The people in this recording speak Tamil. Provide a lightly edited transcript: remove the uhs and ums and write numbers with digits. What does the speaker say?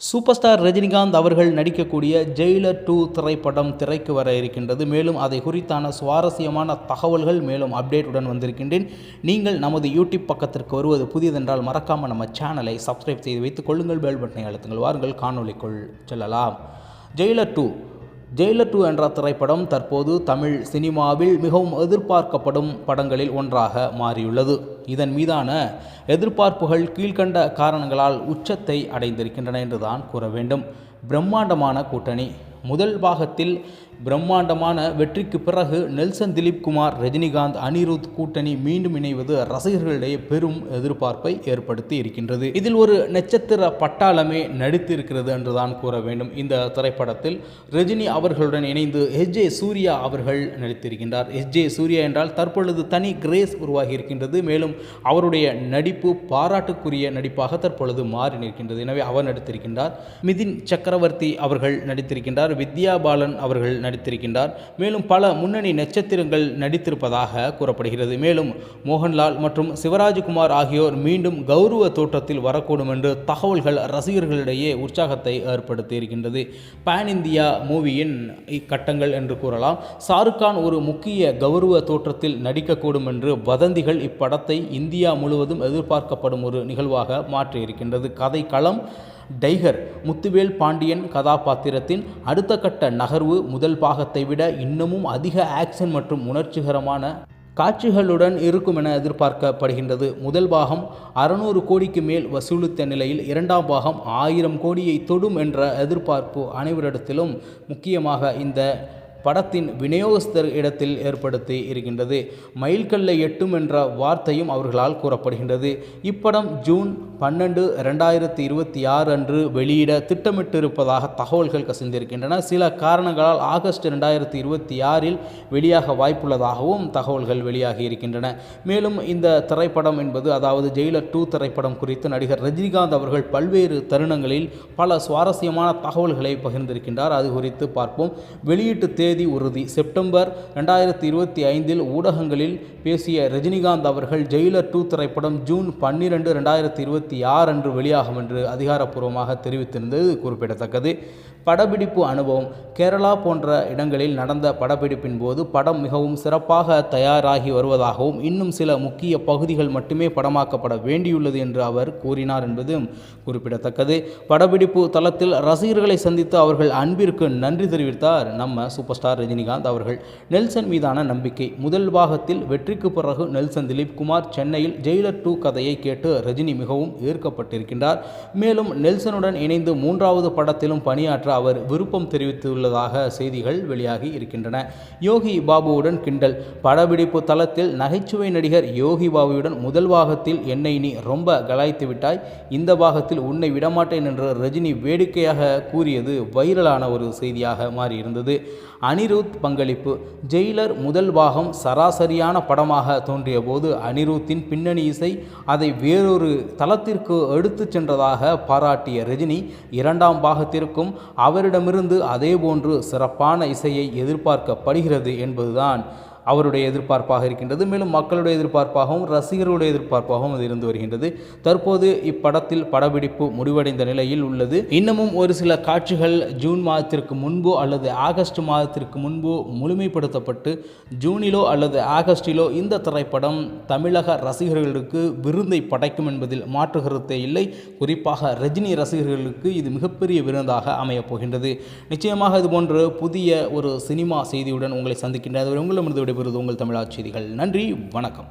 சூப்பர் ஸ்டார் ரஜினிகாந்த் அவர்கள் நடிக்கக்கூடிய ஜெயிலர் 2 திரைப்படம் திரைக்கு வர இருக்கின்றது. மேலும் அதை குறித்தான சுவாரஸ்யமான தகவல்கள் மேலும் அப்டேட்டுடன் வந்திருக்கின்றேன். நீங்கள் நமது யூடியூப் பக்கத்திற்கு வருவது புதியதென்றால் மறக்காமல் நம்ம சேனலை சப்ஸ்கிரைப் செய்து வைத்துக் கொள்ளுங்கள். பெல் பட்டனை அழுத்துங்கள். வாருங்கள் காணொலிக்குள் செல்லலாம். ஜெயிலர் 2 என்ற திரைப்படம் தற்போது தமிழ் சினிமாவில் மிகவும் எதிர்பார்க்கப்படும் படங்களில் ஒன்றாக மாறியுள்ளது. இதன் மீதான எதிர்பார்ப்புகள் கீழ்கண்ட காரணங்களால் உச்சத்தை அடைந்திருக்கின்றன என்றுதான் கூற வேண்டும். பிரம்மாண்டமான கூட்டணி. முதல் பாகத்தில் பிரம்மாண்டமான வெற்றிக்கு பிறகு நெல்சன் திலீப் குமார் ரஜினிகாந்த் அனிருத் கூட்டணி மீண்டும் இணைவது ரசிகர்களிடையே பெரும் எதிர்பார்ப்பை ஏற்படுத்தி இருக்கின்றது. இதில் ஒரு நட்சத்திர பட்டாளமே நடித்திருக்கிறது என்றுதான் கூற வேண்டும். இந்த திரைப்படத்தில் ரஜினி அவர்களுடன் இணைந்து எஸ்.ஜே. சூர்யா அவர்கள் நடித்திருக்கின்றார். எஸ்.ஜே. சூர்யா என்றால் தற்பொழுது தனி கிரேஸ் உருவாகி இருக்கின்றது. மேலும் அவருடைய நடிப்பு பாராட்டுக்குரிய நடிப்பாக தற்பொழுது மாறி நிற்கின்றது. எனவே அவர் நடித்திருக்கின்றார். மிதின் சக்கரவர்த்தி அவர்கள் நடித்திருக்கின்றார். வித்யா பாலன் அவர்கள் நடித்திருக்கின்றார். மேலும் பல முன்னணி நட்சத்திரங்கள் நடித்திருப்பதாக கூறப்படுகிறது. மேலும் மோகன்லால் மற்றும் சிவராஜ்குமார் ஆகியோர் மீண்டும் கௌரவ தோற்றத்தில் வரக்கூடும் என்று தகவல்கள் ரசிகர்களிடையே உற்சாகத்தை ஏற்படுத்தி இருக்கின்றது. பேன் இந்தியா மூவியின் கட்டங்கள் என்று கூறலாம். ஷாருக் கான் ஒரு முக்கிய கௌரவ தோற்றத்தில் நடிக்கக்கூடும் என்று வதந்திகள் இப்படத்தை இந்தியா முழுவதும் எதிர்பார்க்கப்படும் ஒரு நிகழ்வாக மாற்றியிருக்கின்றது. கதைக்களம் டைகர் முத்துவேல் பாண்டியன் கதாபாத்திரத்தின் அடுத்த கட்ட நகர்வு முதல் பாகத்தை விட இன்னமும் அதிக ஆக்ஷன் மற்றும் உணர்ச்சிகரமான காட்சிகளுடன் இருக்கும் என எதிர்பார்க்கப்படுகின்றது. முதல் பாகம் 600 கோடிக்கு மேல் வசூலித்த நிலையில் இரண்டாம் பாகம் 1000 கோடியை தொடும் என்ற எதிர்பார்ப்பு அனைவரிடத்திலும் முக்கியமாக இந்த படத்தின் விநியோகஸ்தர் இடத்தில் ஏற்படுத்தி இருக்கின்றது. மைல்கல்லை எட்டும் என்ற வார்த்தையும் அவர்களால் கூறப்படுகின்றது. இப்படம் ஜூன் 12, 2026 அன்று வெளியிட திட்டமிட்டிருப்பதாக தகவல்கள் கசிந்திருக்கின்றன. சில காரணங்களால் ஆகஸ்ட் 2026 வெளியாக வாய்ப்புள்ளதாகவும் தகவல்கள் வெளியாகி இருக்கின்றன. மேலும் இந்த திரைப்படம் என்பது அதாவது ஜெயிலர் 2 திரைப்படம் குறித்து நடிகர் ரஜினிகாந்த் அவர்கள் பல்வேறு தருணங்களில் பல சுவாரஸ்யமான தகவல்களை பகிர்ந்திருக்கின்றார். அது குறித்து பார்ப்போம். வெளியீட்டு தேதி உறுதி. செப்டம்பர் 2025 ஊடகங்களில் பேசிய ரஜினிகாந்த் அவர்கள் ஜெயிலர் 2 திரைப்படம் ஜூன் 12, 2026 அன்று வெளியாகும் என்று அதிகாரப்பூர்வமாக தெரிவித்திருந்தது குறிப்பிடத்தக்கது. படப்பிடிப்பு அனுபவம். கேரளா போன்ற இடங்களில் நடந்த படப்பிடிப்பின் போது படம் மிகவும் சிறப்பாக தயாராகி வருவதாகவும் இன்னும் சில முக்கிய பகுதிகள் மட்டுமே படமாக்கப்பட வேண்டியுள்ளது என்று அவர் கூறினார் என்பதும் குறிப்பிடத்தக்கது. படப்பிடிப்பு தளத்தில் ரசிகர்களை சந்தித்து அவர்கள் அன்பிற்கு நன்றி தெரிவித்தார் நம்ம சூப்பர் ஸ்டார் ரஜினிகாந்த் அவர்கள். நெல்சன் மீதான நம்பிக்கை. முதல் பாகத்தில் வெற்றிக்கு பிறகு நெல்சன் திலீப் குமார் சென்னையில் ஜெயிலர் 2 கதையை கேட்டு ரஜினி மிகவும் ஈர்க்கப்பட்டிருக்கின்றார். மேலும் நெல்சனுடன் இணைந்து 3வது படத்திலும் பணியாற்ற அவர் விருப்பம் தெரிவித்துள்ளதாக செய்திகள் வெளியாகி இருக்கின்றன. யோகி பாபுவுடன் கிண்டல். படப்பிடிப்பு தளத்தில் நகைச்சுவை நடிகர் யோகி பாபுவுடன் முதல் பாகத்தில் என்னை நீ ரொம்ப கலாய்த்து விட்டாய், இந்த பாகத்தில் உன்னை விடமாட்டேன் என்று ரஜினி வேடிக்கையாக கூறியது வைரலான ஒரு செய்தியாக மாறியிருந்தது. அனிருத் பங்களிப்பு. ஜெயிலர் முதல் பாகம் சராசரியான படமாக தோன்றிய போது அனிருத்தின் பின்னணி இசை அதை வேறொரு தளத்திற்கு எடுத்து சென்றதாக பாராட்டிய ரஜினி இரண்டாம் பாகத்திற்கும் அவரிடமிருந்து அதேபோன்று சிறப்பான இசையை எதிர்பார்க்கப்படுகிறது என்பதுதான் அவருடைய எதிர்பார்ப்பாக இருக்கின்றது. மேலும் மக்களுடைய எதிர்பார்ப்பாகவும் ரசிகர்களுடைய எதிர்பார்ப்பாகவும் அது இருந்து வருகின்றது. தற்போது இப்படத்தில் படப்பிடிப்பு முடிவடைந்த நிலையில் உள்ளது. இன்னமும் ஒரு சில காட்சிகள் ஜூன் மாதத்திற்கு முன்போ அல்லது ஆகஸ்ட் மாதத்திற்கு முன்போ முழுமைப்படுத்தப்பட்டு ஜூனிலோ அல்லது ஆகஸ்டிலோ இந்த திரைப்படம் தமிழக ரசிகர்களுக்கு விருந்தை படைக்கும் என்பதில் மாற்று கருத்தே இல்லை. குறிப்பாக ரஜினி ரசிகர்களுக்கு இது மிகப்பெரிய விருந்தாக அமையப் போகின்றது. நிச்சயமாக இதுபோன்று புதிய ஒரு சினிமா செய்தியுடன் உங்களை சந்திக்கின்றது. உங்களிடமிருந்து விடைபெறுவது உங்கள் தமிழா செய்திகள். நன்றி, வணக்கம்.